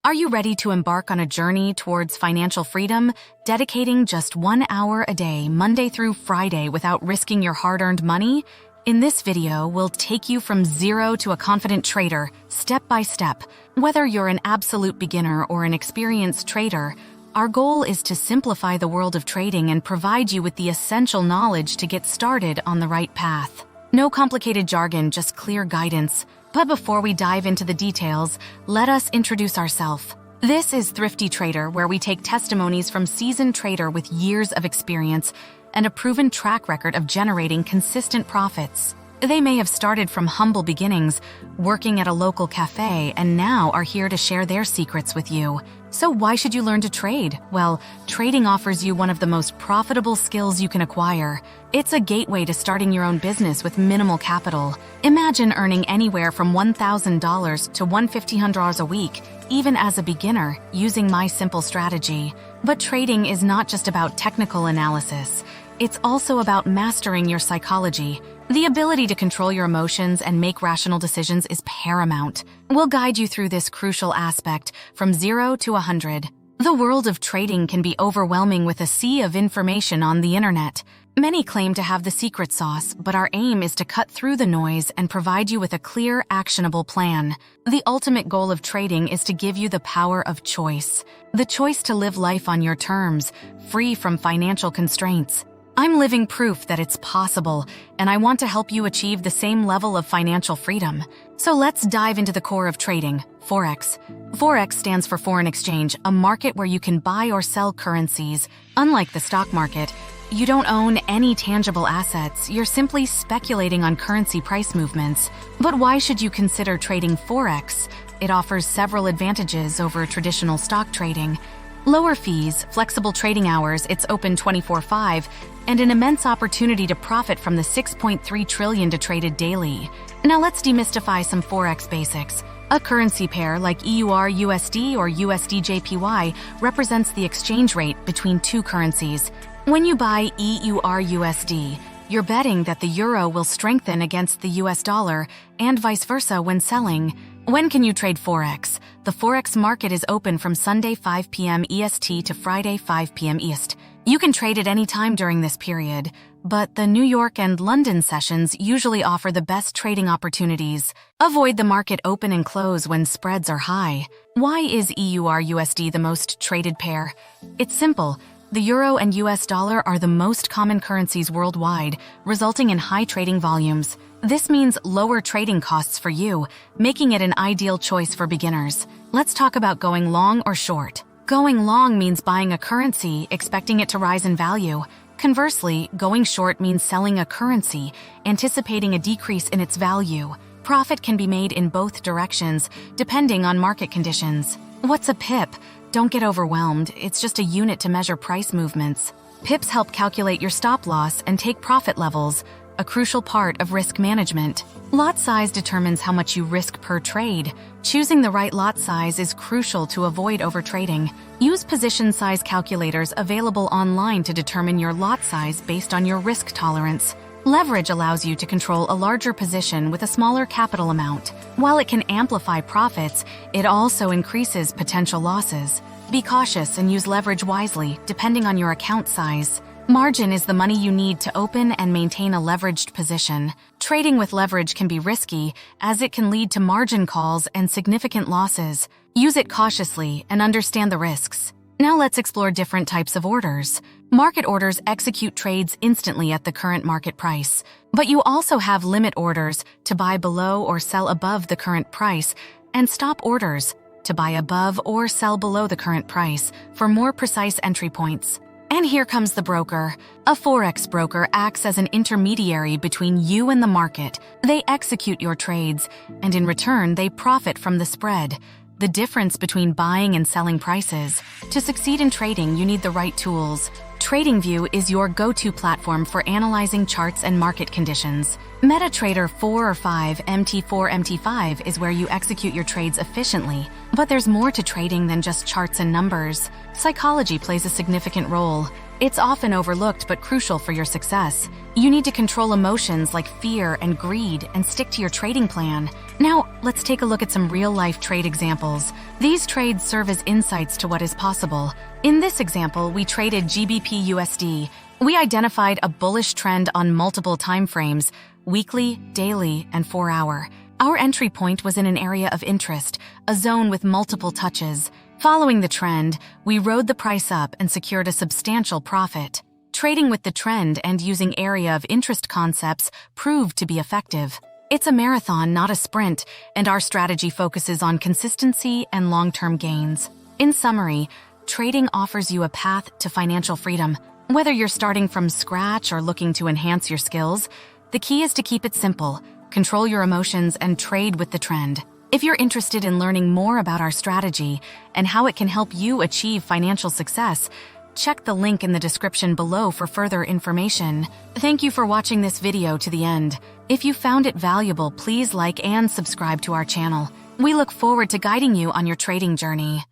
Are you ready to embark on a journey towards financial freedom, dedicating just 1 hour a day, Monday through Friday, without risking your hard-earned money? In this video, we'll take you from zero to a confident trader, step by step. Whether you're an absolute beginner or an experienced trader, our goal is to simplify the world of trading and provide you with the essential knowledge to get started on the right path. No complicated jargon, just clear guidance. But before we dive into the details, let us introduce ourselves. This is Thrifty Trader, where we take testimonies from seasoned trader with years of experience and a proven track record of generating consistent profits. They may have started from humble beginnings, working at a local cafe, and now are here to share their secrets with you. So why should you learn to trade? Well, trading offers you one of the most profitable skills you can acquire. It's a gateway to starting your own business with minimal capital. Imagine earning anywhere from $1,000 to $1,500 a week, even as a beginner, using my simple strategy. But trading is not just about technical analysis. It's also about mastering your psychology. The ability to control your emotions and make rational decisions is paramount. We'll guide you through this crucial aspect from 0 to 100. The world of trading can be overwhelming with a sea of information on the internet. Many claim to have the secret sauce, but our aim is to cut through the noise and provide you with a clear, actionable plan. The ultimate goal of trading is to give you the power of choice. The choice to live life on your terms, free from financial constraints. I'm living proof that it's possible, and I want to help you achieve the same level of financial freedom. So let's dive into the core of trading, Forex. Forex stands for foreign exchange, a market where you can buy or sell currencies. Unlike the stock market, you don't own any tangible assets, you're simply speculating on currency price movements. But why should you consider trading Forex? It offers several advantages over traditional stock trading. Lower fees, flexible trading hours, it's open 24/5, and an immense opportunity to profit from the $6.3 trillion traded daily. Now let's demystify some Forex basics. A currency pair like EUR-USD or USD-JPY represents the exchange rate between two currencies. When you buy EUR-USD, you're betting that the euro will strengthen against the US dollar and vice versa when selling. When can you trade Forex? The Forex market is open from Sunday 5 p.m. EST to Friday 5 p.m. East. You can trade at any time during this period, but the New York and London sessions usually offer the best trading opportunities. Avoid the market open and close when spreads are high. Why is EUR-USD the most traded pair? It's simple. The euro and US dollar are the most common currencies worldwide, resulting in high trading volumes. This means lower trading costs for you, making it an ideal choice for beginners. Let's talk about going long or short. Going long means buying a currency, expecting it to rise in value. Conversely, going short means selling a currency, anticipating a decrease in its value. Profit can be made in both directions, depending on market conditions. What's a pip? Don't get overwhelmed, it's just a unit to measure price movements. Pips help calculate your stop loss and take profit levels, a crucial part of risk management. Lot size determines how much you risk per trade. Choosing the right lot size is crucial to avoid overtrading. Use position size calculators available online to determine your lot size based on your risk tolerance. Leverage allows you to control a larger position with a smaller capital amount. While it can amplify profits, it also increases potential losses. Be cautious and use leverage wisely, depending on your account size. Margin is the money you need to open and maintain a leveraged position. Trading with leverage can be risky, as it can lead to margin calls and significant losses. Use it cautiously and understand the risks. Now let's explore different types of orders. Market orders execute trades instantly at the current market price, but you also have limit orders to buy below or sell above the current price, and stop orders to buy above or sell below the current price for more precise entry points. And here comes the broker. A Forex broker acts as an intermediary between you and the market. They execute your trades, and in return, they profit from the spread, the difference between buying and selling prices. To succeed in trading, you need the right tools. TradingView is your go-to platform for analyzing charts and market conditions. MetaTrader 4 or 5, MT4, MT5 is where you execute your trades efficiently. But there's more to trading than just charts and numbers. Psychology plays a significant role. It's often overlooked but crucial for your success. You need to control emotions like fear and greed and stick to your trading plan. Now, let's take a look at some real-life trade examples. These trades serve as insights to what is possible. In this example, we traded GBP USD. We identified a bullish trend on multiple time frames: weekly, daily, and 4-hour. Our entry point was in an area of interest, a zone with multiple touches. Following the trend, we rode the price up and secured a substantial profit. Trading with the trend and using area of interest concepts proved to be effective. It's a marathon, not a sprint, and our strategy focuses on consistency and long-term gains. In summary, trading offers you a path to financial freedom. Whether you're starting from scratch or looking to enhance your skills, the key is to keep it simple, control your emotions, and trade with the trend. If you're interested in learning more about our strategy and how it can help you achieve financial success, check the link in the description below for further information. Thank you for watching this video to the end. If you found it valuable, please like and subscribe to our channel. We look forward to guiding you on your trading journey.